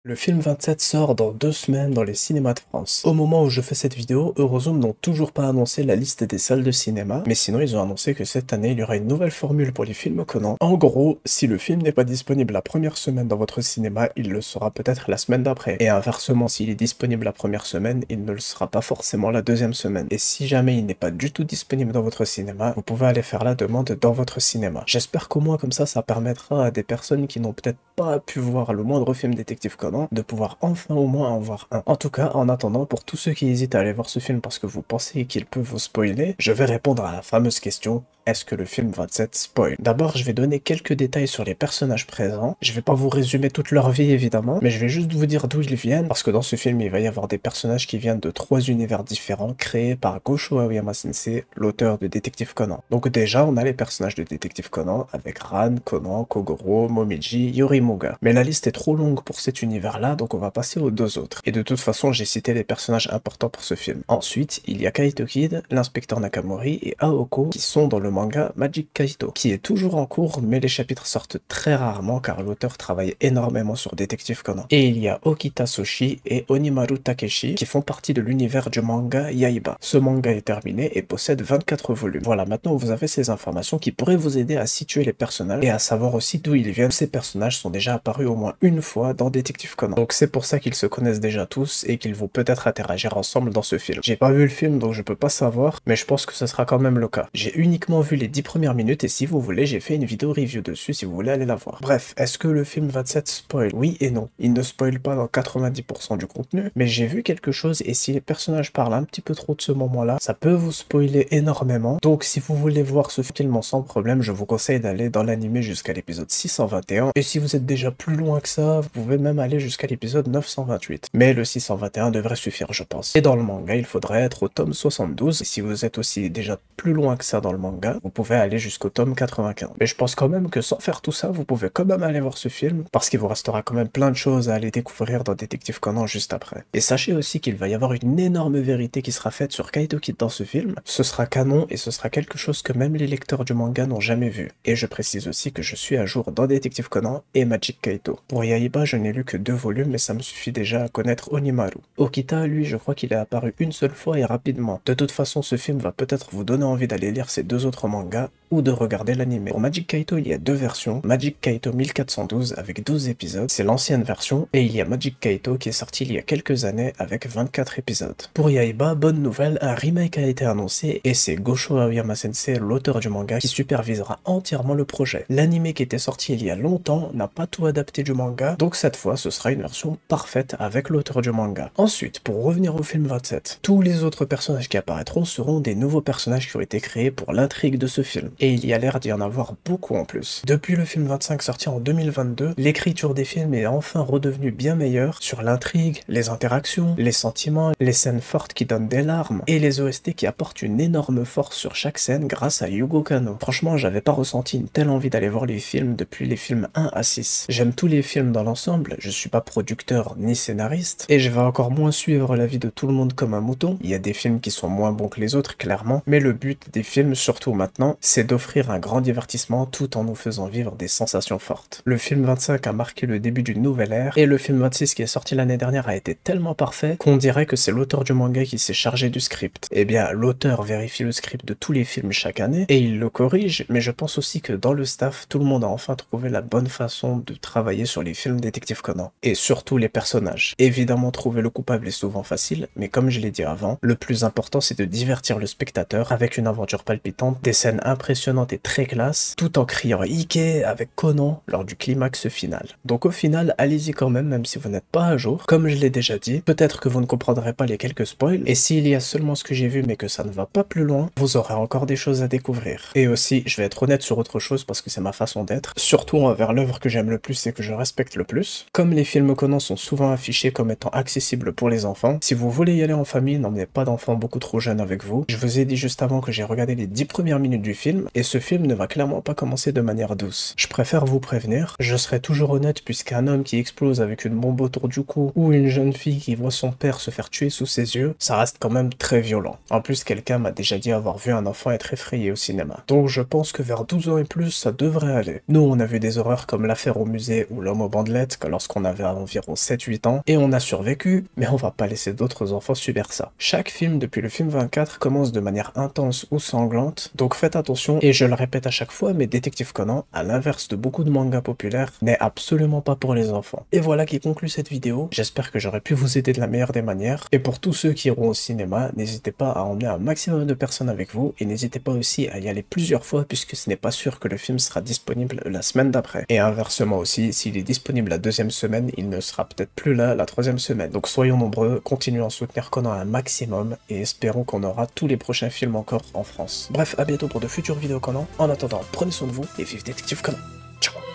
Le film 27 sort dans 2 semaines dans les cinémas de France. Au moment où je fais cette vidéo, Eurozone n'ont toujours pas annoncé la liste des salles de cinéma, mais sinon ils ont annoncé que cette année il y aura une nouvelle formule pour les films Conan. En gros, si le film n'est pas disponible la première semaine dans votre cinéma, il le sera peut-être la semaine d'après. Et inversement, s'il est disponible la première semaine, il ne le sera pas forcément la deuxième semaine. Et si jamais il n'est pas du tout disponible dans votre cinéma, vous pouvez aller faire la demande dans votre cinéma. J'espère qu'au moins comme ça permettra à des personnes qui n'ont peut-être pas pu voir le moindre film Détective Conan de pouvoir enfin au moins en voir un. En tout cas, en attendant, pour tous ceux qui hésitent à aller voir ce film parce que vous pensez qu'il peut vous spoiler, je vais répondre à la fameuse question: est-ce que le film 27 spoil? D'abord, je vais donner quelques détails sur les personnages présents. Je vais pas vous résumer toute leur vie évidemment, mais je vais juste vous dire d'où ils viennent, parce que dans ce film, il va y avoir des personnages qui viennent de 3 univers différents créés par Gosho Aoyama Sensei, l'auteur de Détective Conan. Donc déjà, on a les personnages de Détective Conan avec Ran, Conan, Kogoro, Momiji, Yorimuga. Mais la liste est trop longue pour cet univers-là, donc on va passer aux deux autres. Et de toute façon, j'ai cité les personnages importants pour ce film. Ensuite, il y a Kaito Kid, l'inspecteur Nakamori et Aoko qui sont dans le manga Magic Kaito, qui est toujours en cours, mais les chapitres sortent très rarement car l'auteur travaille énormément sur Détective Conan. Et il y a Okita Soshi et Onimaru Takeshi qui font partie de l'univers du manga Yaiba. Ce manga est terminé et possède 24 volumes. Voilà, maintenant vous avez ces informations qui pourraient vous aider à situer les personnages et à savoir aussi d'où ils viennent. Ces personnages sont déjà apparus au moins une fois dans Détective Conan. Donc c'est pour ça qu'ils se connaissent déjà tous et qu'ils vont peut-être interagir ensemble dans ce film. J'ai pas vu le film donc je peux pas savoir, mais je pense que ce sera quand même le cas. J'ai uniquement vu les 10 premières minutes et si vous voulez, j'ai fait une vidéo review dessus si vous voulez aller la voir. Bref, est-ce que le film 27 spoil? Oui et non. Il ne spoil pas dans 90% du contenu, mais j'ai vu quelque chose et si les personnages parlent un petit peu trop de ce moment-là, ça peut vous spoiler énormément. Donc si vous voulez voir ce film sans problème, je vous conseille d'aller dans l'anime jusqu'à l'épisode 621. Et si vous êtes déjà plus loin que ça, vous pouvez même aller jusqu'à l'épisode 928. Mais le 621 devrait suffire, je pense. Et dans le manga, il faudrait être au tome 72. Et si vous êtes aussi déjà plus loin que ça dans le manga, vous pouvez aller jusqu'au tome 95. Mais je pense quand même que sans faire tout ça, vous pouvez quand même aller voir ce film, parce qu'il vous restera quand même plein de choses à aller découvrir dans Détective Conan juste après. Et sachez aussi qu'il va y avoir une énorme vérité qui sera faite sur Kaito Kid dans ce film. Ce sera canon et ce sera quelque chose que même les lecteurs du manga n'ont jamais vu. Et je précise aussi que je suis à jour dans Détective Conan et Magic Kaito. Pour Yaiba, je n'ai lu que 2 volumes, mais ça me suffit déjà à connaître Onimaru. Okita, lui, je crois qu'il est apparu une seule fois et rapidement. De toute façon, ce film va peut-être vous donner envie d'aller lire ces 2 autres mangas ou de regarder l'anime. Pour Magic Kaito, il y a 2 versions. Magic Kaito 1412 avec 12 épisodes, c'est l'ancienne version, et il y a Magic Kaito qui est sorti il y a quelques années avec 24 épisodes. Pour Yaiba, bonne nouvelle, un remake a été annoncé et c'est Gosho Aoyama Sensei, l'auteur du manga, qui supervisera entièrement le projet. L'anime qui était sorti il y a longtemps n'a pas tout adapté du manga, donc cette fois ce sera une version parfaite avec l'auteur du manga. Ensuite, pour revenir au film 27, tous les autres personnages qui apparaîtront seront des nouveaux personnages qui ont été créés pour l'intrigue de ce film. Et il y a l'air d'y en avoir beaucoup en plus. Depuis le film 25 sorti en 2022, l'écriture des films est enfin redevenue bien meilleure sur l'intrigue, les interactions, les sentiments, les scènes fortes qui donnent des larmes, et les OST qui apportent une énorme force sur chaque scène grâce à Yugo Kanno. Franchement, j'avais pas ressenti une telle envie d'aller voir les films depuis les films 1 à 6. J'aime tous les films dans l'ensemble, je suis pas producteur ni scénariste, et je vais encore moins suivre l'avis de tout le monde comme un mouton. Il y a des films qui sont moins bons que les autres, clairement, mais le but des films, surtout maintenant, c'est d'offrir un grand divertissement tout en nous faisant vivre des sensations fortes. Le film 25 a marqué le début d'une nouvelle ère, et le film 26 qui est sorti l'année dernière a été tellement parfait qu'on dirait que c'est l'auteur du manga qui s'est chargé du script. Eh bien, l'auteur vérifie le script de tous les films chaque année, et il le corrige, mais je pense aussi que dans le staff, tout le monde a enfin trouvé la bonne façon de travailler sur les films Détective Conan, et surtout les personnages. Évidemment, trouver le coupable est souvent facile, mais comme je l'ai dit avant, le plus important c'est de divertir le spectateur avec une aventure palpitante, des scènes impressionnantes et très classe, tout en criant Ike avec Conan lors du climax final. Donc au final, allez-y quand même si vous n'êtes pas à jour. Comme je l'ai déjà dit, peut-être que vous ne comprendrez pas les quelques spoils, et s'il y a seulement ce que j'ai vu mais que ça ne va pas plus loin, vous aurez encore des choses à découvrir. Et aussi, je vais être honnête sur autre chose parce que c'est ma façon d'être, surtout envers l'œuvre que j'aime le plus et que je respecte le plus. Comme les films Conan sont souvent affichés comme étant accessibles pour les enfants, si vous voulez y aller en famille, n'emmenez pas d'enfants beaucoup trop jeunes avec vous. Je vous ai dit juste avant que j'ai regardé les 10 premières minutes du film, et ce film ne va clairement pas commencer de manière douce. Je préfère vous prévenir, je serai toujours honnête puisqu'un homme qui explose avec une bombe autour du cou, ou une jeune fille qui voit son père se faire tuer sous ses yeux, ça reste quand même très violent. En plus, quelqu'un m'a déjà dit avoir vu un enfant être effrayé au cinéma. Donc je pense que vers 12 ans et plus, ça devrait aller. Nous, on a vu des horreurs comme L'affaire au musée ou L'homme aux bandelettes lorsqu'on avait environ 7-8 ans, et on a survécu, mais on va pas laisser d'autres enfants subir ça. Chaque film depuis le film 24 commence de manière intense ou sanglante, donc faites attention, et je le répète à chaque fois, mais Détective Conan, à l'inverse de beaucoup de mangas populaires, n'est absolument pas pour les enfants. Et voilà qui conclut cette vidéo, j'espère que j'aurai pu vous aider de la meilleure des manières, et pour tous ceux qui iront au cinéma, n'hésitez pas à emmener un maximum de personnes avec vous, et n'hésitez pas aussi à y aller plusieurs fois, puisque ce n'est pas sûr que le film sera disponible la semaine d'après. Et inversement aussi, s'il est disponible la deuxième semaine, il ne sera peut-être plus là la troisième semaine. Donc soyons nombreux, continuons à soutenir Conan un maximum, et espérons qu'on aura tous les prochains films encore en France. Bref, à bientôt pour de futures vidéos Conan. En attendant, prenez soin de vous, et vive Détective Conan. Ciao.